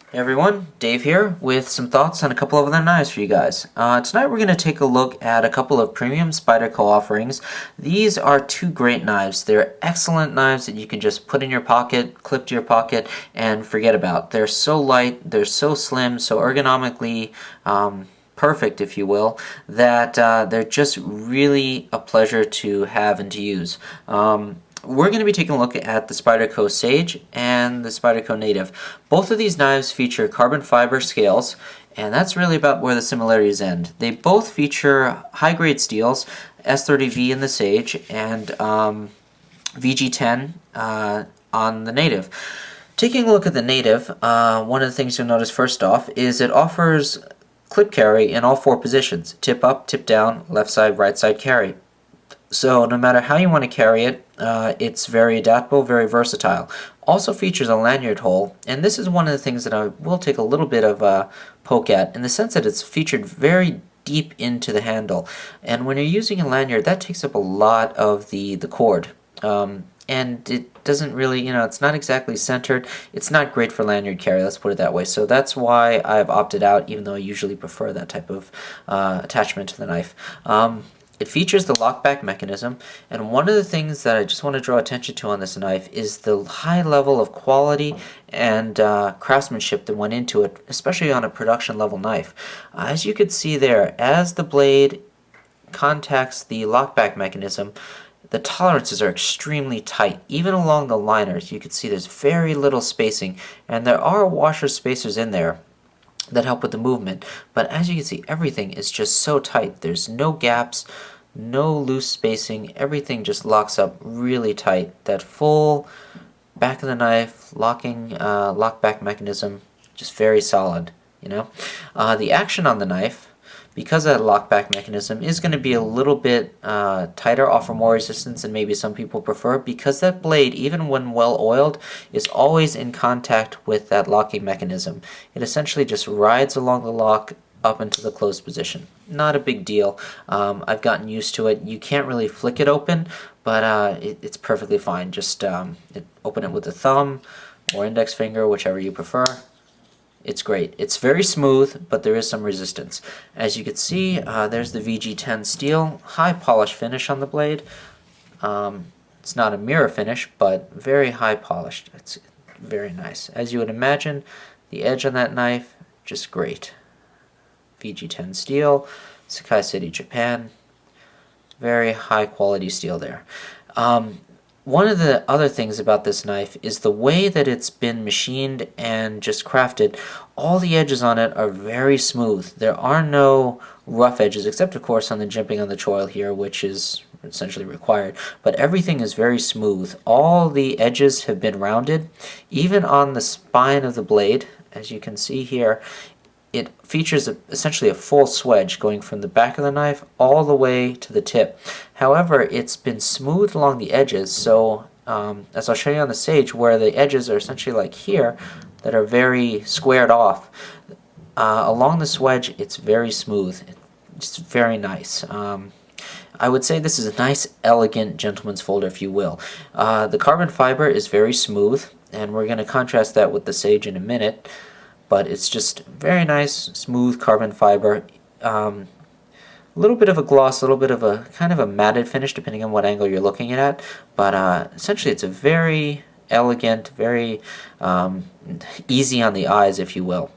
Hey everyone, Dave here with some thoughts on a couple of other knives for you guys. Tonight we're going to take a look at a couple of premium Spyderco offerings. These are two great knives. They're excellent knives that you can just put in your pocket, clip to your pocket, and forget about. They're so light, they're so slim, so ergonomically perfect, if you will, that they're just really a pleasure to have and to use. We're going to be taking a look at the Spyderco Sage and the Spyderco Native. Both of these knives feature carbon fiber scales, and that's really about where the similarities end. They both feature high-grade steels, S30V in the Sage, and VG10 on the Native. Taking a look at the Native, one of the things you'll notice first off is it offers clip carry in all four positions: tip up, tip down, left side, right side carry. So no matter how you want to carry it, it's very adaptable, very versatile. Also features a lanyard hole, and this is one of the things that I will take a little bit of a poke at, in the sense that it's featured very deep into the handle. And when you're using a lanyard, that takes up a lot of the cord. And it doesn't really, it's not exactly centered. It's not great for lanyard carry, let's put it that way. So that's why I've opted out, even though I usually prefer that type of attachment to the knife. It features the lockback mechanism, and one of the things that I just want to draw attention to on this knife is the high level of quality and craftsmanship that went into it, especially on a production level knife. As you can see there, as the blade contacts the lockback mechanism, the tolerances are extremely tight. Even along the liners, you can see there's very little spacing, and there are washer spacers in there that help with the movement, but as you can see, everything is just so tight. There's no gaps, no loose spacing. Everything just locks up really tight. That full back of the knife locking lockback mechanism, just very solid. The action on the knife, because of that lockback mechanism, is going to be a little bit tighter, offer more resistance than maybe some people prefer, because that blade, even when well oiled, is always in contact with that locking mechanism. It essentially just rides along the lock up into the closed position. Not a big deal. I've gotten used to it. You can't really flick it open, but it's perfectly fine. Just open it with the thumb or index finger, whichever you prefer. It's great. It's very smooth, but there is some resistance. As you can see, there's the VG10 steel, high polish finish on the blade. It's not a mirror finish, but very high polished. It's very nice. As you would imagine, the edge on that knife, just great. VG10 steel, Sakai City, Japan. Very high quality steel there. One of the other things about this knife is the way that it's been machined and just crafted. All the edges on it are very smooth. There are no rough edges, except of course on the jimping on the choil here, which is essentially required. But everything is very smooth. All the edges have been rounded. Even on the spine of the blade, as you can see here, it features essentially a full swedge going from the back of the knife all the way to the tip. However, it's been smoothed along the edges, so as I'll show you on the Sage, where the edges are essentially like here, that are very squared off, along the swedge it's very smooth. It's very nice. I would say this is a nice, elegant gentleman's folder, if you will. The carbon fiber is very smooth, and we're going to contrast that with the Sage in a minute. But it's just very nice, smooth carbon fiber. A little bit of a gloss, a little bit of a kind of a matted finish, depending on what angle you're looking at. But essentially, it's a very elegant, very easy on the eyes, if you will.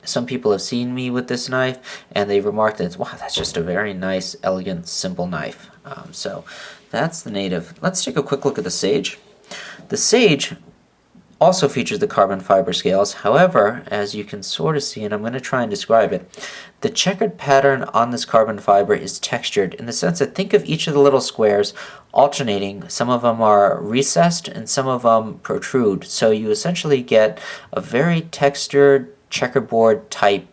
Some people have seen me with this knife, and they've remarked that, wow, that's just a very nice, elegant, simple knife. So that's the Native. Let's take a quick look at the Sage. The Sage also features the carbon fiber scales. However, as you can sort of see, and I'm going to try and describe it, the checkered pattern on this carbon fiber is textured in the sense that, think of each of the little squares alternating. Some of them are recessed and some of them protrude. So you essentially get a very textured checkerboard type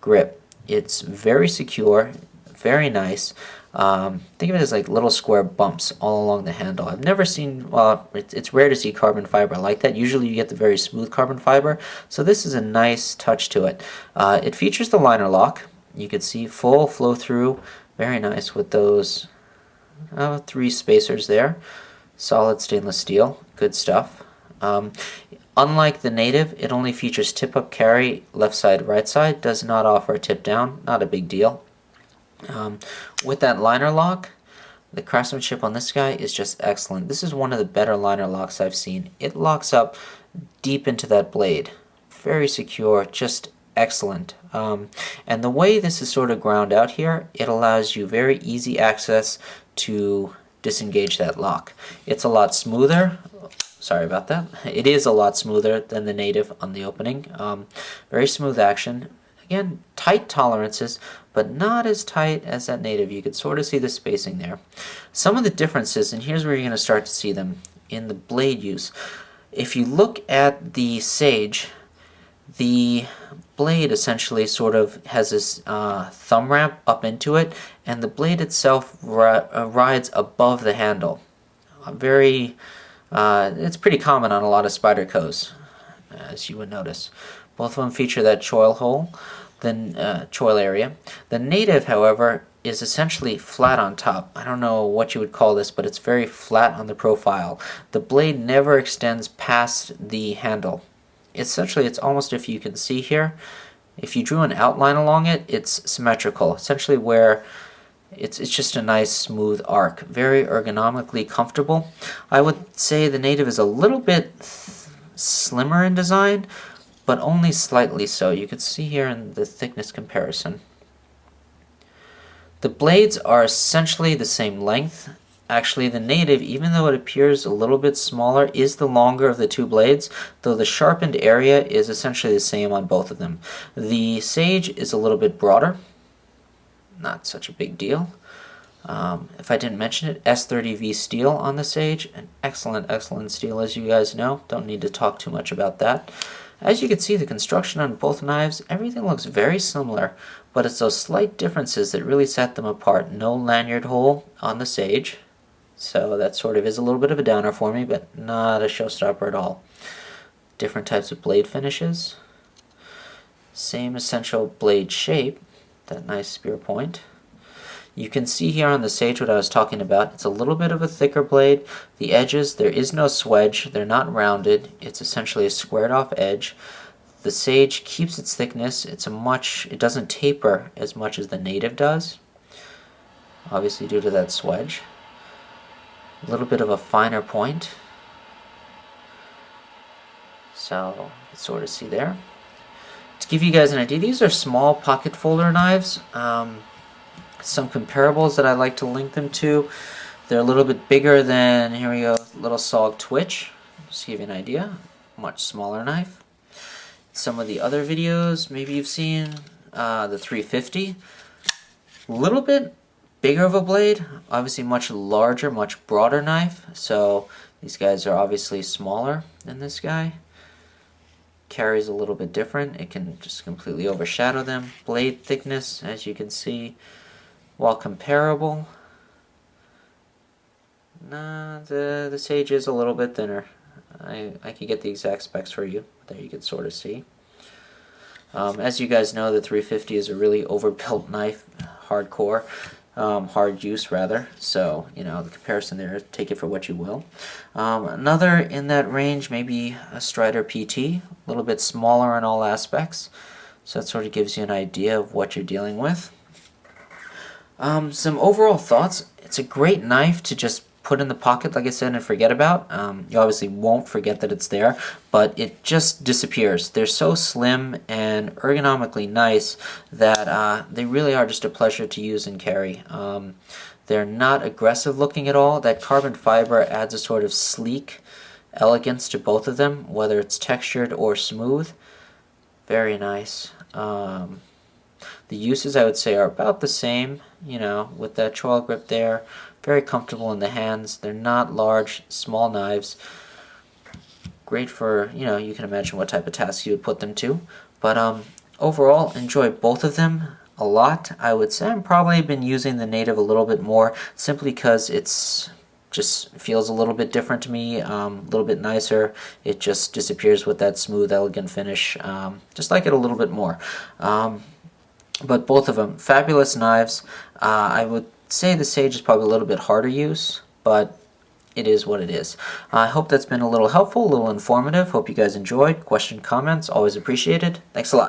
grip. It's very secure, very nice. Think of it as like little square bumps all along the handle. I've never seen, well, it's rare to see carbon fiber like that. Usually you get the very smooth carbon fiber, so this is a nice touch to it. It features the liner lock. You can see full flow through, very nice with those 3 spacers there. Solid stainless steel, good stuff. On Unlike the native, it only features tip-up carry, left side, right side, does not offer a tip-down, not a big deal. With that liner lock, the craftsmanship on this guy is just excellent. This is one of the better liner locks I've seen. It locks up deep into that blade. Very secure, just excellent. And the way this is sort of ground out here, it allows you very easy access to disengage that lock. It's a lot smoother. Sorry about that. It is a lot smoother than the native on the opening. Very smooth action. Again, tight tolerances, but not as tight as that native. You could sort of see the spacing there. Some of the differences, and here's where you're going to start to see them, in the blade use. If you look at the Sage, the blade essentially sort of has this thumb ramp up into it, and the blade itself rides above the handle. It's pretty common on a lot of Spydercos, as you would notice. Both of them feature that choil hole, the choil area. The native, however, is essentially flat on top. I don't know what you would call this, but it's very flat on the profile. The blade never extends past the handle. Essentially, it's almost, if you can see here, if you drew an outline along it, it's symmetrical. Essentially where it's just a nice smooth arc. Very ergonomically comfortable. I would say the native is a little bit slimmer in design, but only slightly so. You can see here in the thickness comparison. The blades are essentially the same length. Actually, the native, even though it appears a little bit smaller, is the longer of the two blades, though the sharpened area is essentially the same on both of them. The Sage is a little bit broader. Not such a big deal. If I didn't mention it, S30V steel on the Sage. An excellent steel, as you guys know. Don't need to talk too much about that. As you can see, the construction on both knives, everything looks very similar, but it's those slight differences that really set them apart. No lanyard hole on the Sage, so that sort of is a little bit of a downer for me, but not a showstopper at all. Different types of blade finishes. Same essential blade shape, that nice spear point. You can see here on the Sage what I was talking about. It's a little bit of a thicker blade. The edges, there is no swedge. They're not rounded. It's essentially a squared off edge. The Sage keeps its thickness. It doesn't taper as much as the native does, obviously due to that swedge. A little bit of a finer point. So you can sort of see there. To give you guys an idea, these are small pocket folder knives. Some comparables that I like to link them to. They're a little bit bigger than, here we go, Little Sog Twitch. Just to give you an idea. Much smaller knife. Some of the other videos maybe you've seen, the 350. A little bit bigger of a blade. Obviously much larger, much broader knife. So these guys are obviously smaller than this guy. Carries a little bit different. It can just completely overshadow them. Blade thickness, as you can see, while comparable, the Sage is a little bit thinner. I could get the exact specs for you. There you can sort of see. As you guys know, the 350 is a really overbuilt knife, hardcore, hard use rather. So, you know, the comparison there, take it for what you will. Another in that range, maybe a Strider PT, a little bit smaller in all aspects. So that sort of gives you an idea of what you're dealing with. Some overall thoughts. It's a great knife to just put in the pocket, like I said, and forget about. You obviously won't forget that it's there, but it just disappears. They're so slim and ergonomically nice that they really are just a pleasure to use and carry. They're not aggressive looking at all. That carbon fiber adds a sort of sleek elegance to both of them, whether it's textured or smooth. Very nice. The uses, I would say, are about the same, you know, with that choil grip there. Very comfortable in the hands. They're not large, small knives. Great for, you know, you can imagine what type of tasks you would put them to. But overall, enjoy both of them a lot. I would say I'm probably been using the native a little bit more, simply because it's just feels a little bit different to me, a little bit nicer. It just disappears with that smooth, elegant finish. Just like it a little bit more. But both of them, fabulous knives. I would say the Sage is probably a little bit harder use, but it is what it is. I hope that's been a little helpful, a little informative. Hope you guys enjoyed. Question, comments, always appreciated. Thanks a lot.